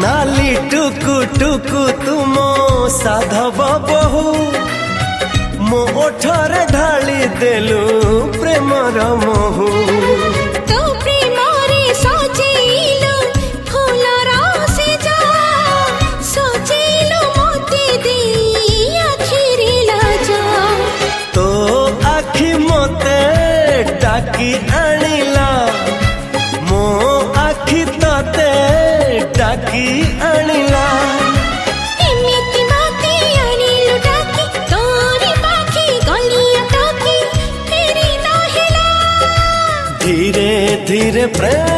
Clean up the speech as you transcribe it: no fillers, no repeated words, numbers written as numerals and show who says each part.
Speaker 1: नाली टुकु टुकु तुमो साधव बहु मो ओठरे ढाली देलु प्रेमर महू
Speaker 2: तो प्रेम रे सजेइलो फूलर सेजा सजेइलो मोते दे आखिरे लाजा
Speaker 1: तो आखि मोते टाकी आनिला मो आखि तते टाकी आनिला
Speaker 2: एमिति बाते आनिलो डाकी तोरी पाखी गलिया ताकी तेरी ना हेला
Speaker 1: धीरे धीरे प्रेम